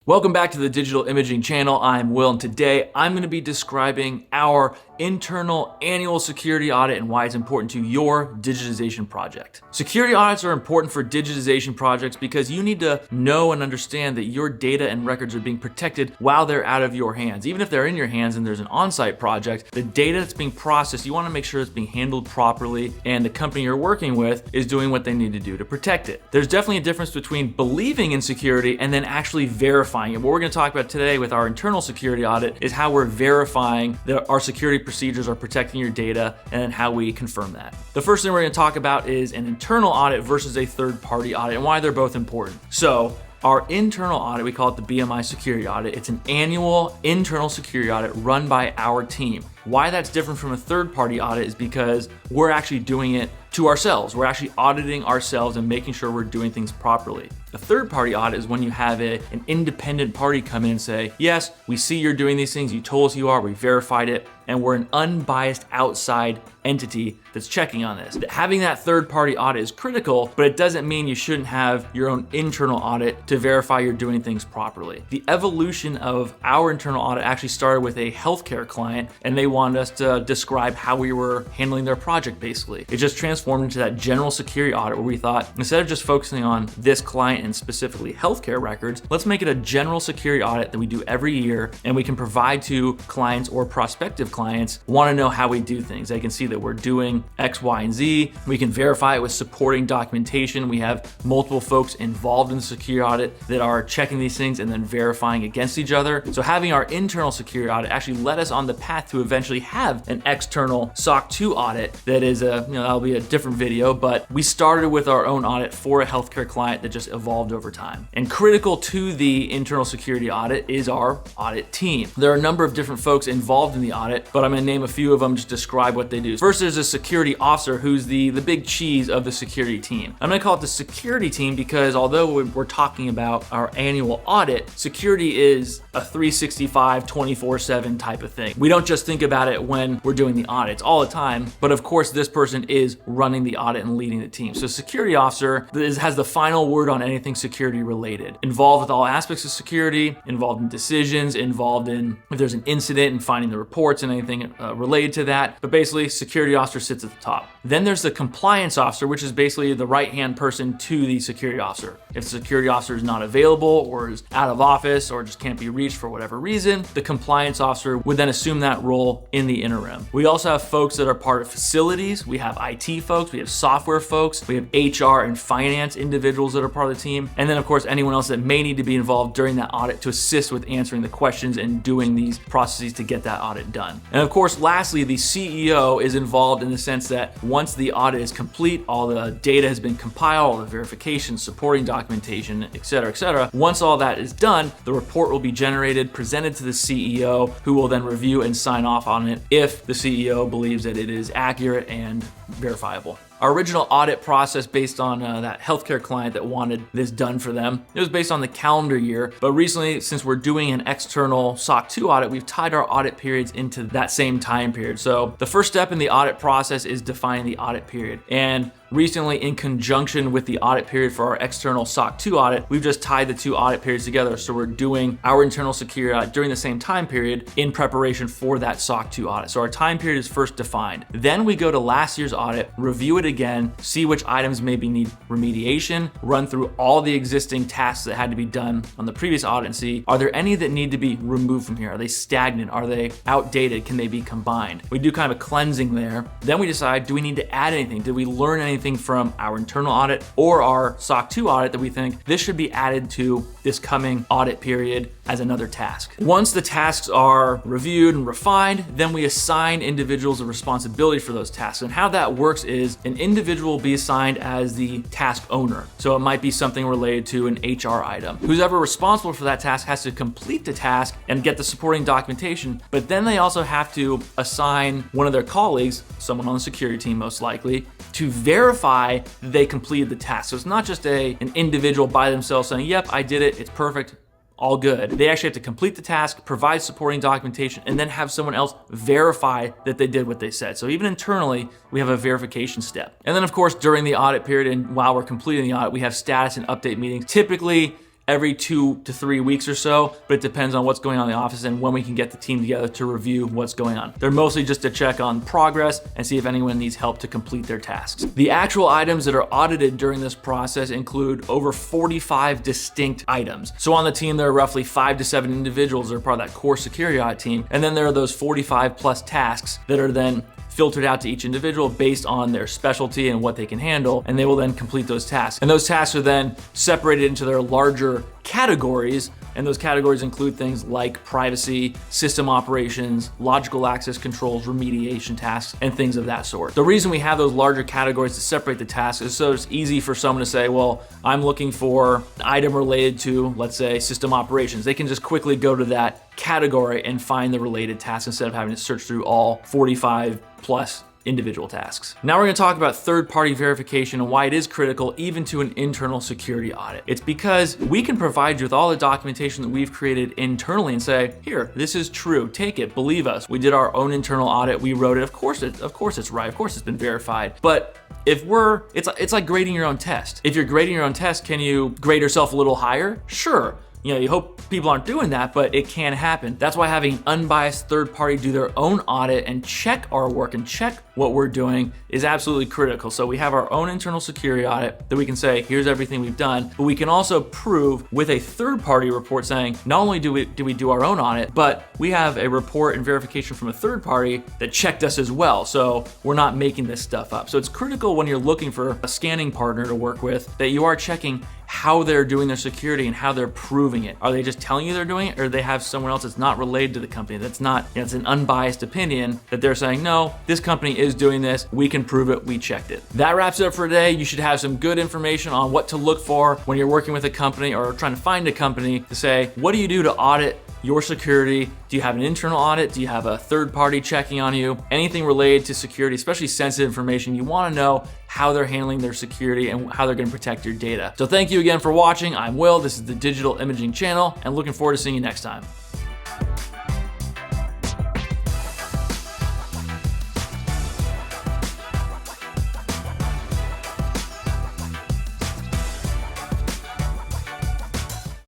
Welcome back to the Digital Imaging channel. I'm Will, and today I'm going to be describing our internal annual security audit and why it's important to your digitization project. Security audits are important for digitization projects because you need to know and understand that your data and records are being protected while they're out of your hands. Even if they're in your hands and there's an on-site project, the data that's being processed, you want to make sure it's being handled properly and the company you're working with is doing what they need to do to protect it. There's definitely a difference between believing in security and then actually verifying it. What we're going to talk about today with our internal security audit is how we're verifying that our security procedures are protecting your data and then how we confirm that. The first thing we're going to talk about is an internal audit versus a third-party audit and why they're both important. So our internal audit, we call it the BMI security audit. It's an annual internal security audit run by our team. Why that's different from a third-party audit is because we're actually doing it to ourselves. We're actually auditing ourselves and making sure we're doing things properly. A third-party audit is when you have an independent party come in and say, yes, we see you're doing these things, you told us you are, we verified it, and we're an unbiased outside entity that's checking on this. Having that third-party audit is critical, but it doesn't mean you shouldn't have your own internal audit to verify you're doing things properly. The evolution of our internal audit actually started with a healthcare client, and they wanted us to describe how we were handling their project, basically. It just transformed into that general security audit where we thought, instead of just focusing on this client and specifically healthcare records, let's make it a general security audit that we do every year and we can provide to clients or prospective clients want to know how we do things. They can see that we're doing X, Y, and Z. We can verify it with supporting documentation. We have multiple folks involved in the security audit that are checking these things and then verifying against each other. So having our internal security audit actually led us on the path to eventually have an external SOC 2 audit that is that'll be a different video, but we started with our own audit for a healthcare client that just evolved over time. And critical to the internal security audit is our audit team. There are a number of different folks involved in the audit, but I'm gonna name a few of them, just describe what they do. First, there's a security officer who's the big cheese of the security team. I'm gonna call it the security team because although we're talking about our annual audit, security is a 365, 24/7 type of thing. We don't just think about it when we're doing the audits all the time, but of course this person is running the audit and leading the team. So security officer has the final word on anything security related, involved with all aspects of security, involved in decisions, involved in if there's an incident and finding the reports and anything related to that. But basically, security officer sits at the top. Then there's the compliance officer, which is basically the right-hand person to the security officer. If the security officer is not available or is out of office or just can't be reached for whatever reason, the compliance officer would then assume that role in the interim. We also have folks that are part of facilities. We have IT folks, we have software folks, we have HR and finance individuals that are part of the team, and then of course anyone else that may need to be involved during that audit to assist with answering the questions and doing these processes to get that audit done. And of course, lastly, the CEO is involved in the sense that once the audit is complete, all the data has been compiled, all the verification, supporting documentation, et cetera, once all that is done, the report will be generated, presented to the CEO, who will then review and sign off on it if the CEO believes that it is accurate and verifiable. Our original audit process based on that healthcare client that wanted this done for them, it was based on the calendar year, but recently, since we're doing an external SOC 2 audit, we've tied our audit periods into that same time period. So the first step in the audit process is defining the audit period. And recently, in conjunction with the audit period for our external SOC 2 audit, we've just tied the two audit periods together. So we're doing our internal security audit during the same time period in preparation for that SOC 2 audit. So our time period is first defined. Then we go to last year's audit, review it again, see which items maybe need remediation, run through all the existing tasks that had to be done on the previous audit and see, are there any that need to be removed from here? Are they stagnant? Are they outdated? Can they be combined? We do kind of a cleansing there. Then we decide, do we need to add anything? Did we learn anything from our internal audit or our SOC 2 audit that we think this should be added to this coming audit period as another task? Once the tasks are reviewed and refined, then we assign individuals a responsibility for those tasks. And how that works is an individual will be assigned as the task owner. So it might be something related to an HR item. Who's ever responsible for that task has to complete the task and get the supporting documentation, but then they also have to assign one of their colleagues, someone on the security team most likely, to verify that they completed the task. So it's not just an individual by themselves saying, yep, I did it, it's perfect, all good. They actually have to complete the task, provide supporting documentation, and then have someone else verify that they did what they said. So even internally, we have a verification step. And then of course, during the audit period and while we're completing the audit, we have status and update meetings. Typically, every 2 to 3 weeks or so, but it depends on what's going on in the office and when we can get the team together to review what's going on. They're mostly just to check on progress and see if anyone needs help to complete their tasks. The actual items that are audited during this process include over 45 distinct items. So on the team, there are roughly 5 to 7 individuals that are part of that core security audit team. And then there are those 45 plus tasks that are then filtered out to each individual based on their specialty and what they can handle, and they will then complete those tasks. And those tasks are then separated into their larger categories, and those categories include things like privacy, system operations, logical access controls, remediation tasks, and things of that sort. The reason we have those larger categories to separate the tasks is so it's easy for someone to say, well, I'm looking for an item related to, let's say, system operations. They can just quickly go to that category and find the related tasks instead of having to search through all 45 plus individual tasks. Now we're going to talk about third-party verification and why it is critical even to an internal security audit. It's because we can provide you with all the documentation that we've created internally and say, here, this is true, take it, believe us. We did our own internal audit, we wrote it, of course it's right, of course it's been verified. But if it's like grading your own test. If you're grading your own test, can you grade yourself a little higher? Sure. You hope people aren't doing that, but it can happen. That's why having an unbiased third party do their own audit and check our work and check what we're doing is absolutely critical. So we have our own internal security audit that we can say, here's everything we've done, but we can also prove with a third party report saying, not only do we do our own audit, but we have a report and verification from a third party that checked us as well. So we're not making this stuff up. So it's critical when you're looking for a scanning partner to work with that you are checking how they're doing their security and how they're proving it. Are they just telling you they're doing it, or do they have someone else that's not related to the company, that's not, it's an unbiased opinion that they're saying, no, this company is doing this, we can prove it, we checked it. That wraps it up for today. You should have some good information on what to look for when you're working with a company or trying to find a company to say, what do you do to audit your security? Do you have an internal audit? Do you have a third party checking on you? Anything related to security, especially sensitive information, you want to know how they're handling their security and how they're going to protect your data. So thank you again for watching. I'm Will. This is the Digital Imaging Channel, and looking forward to seeing you next time.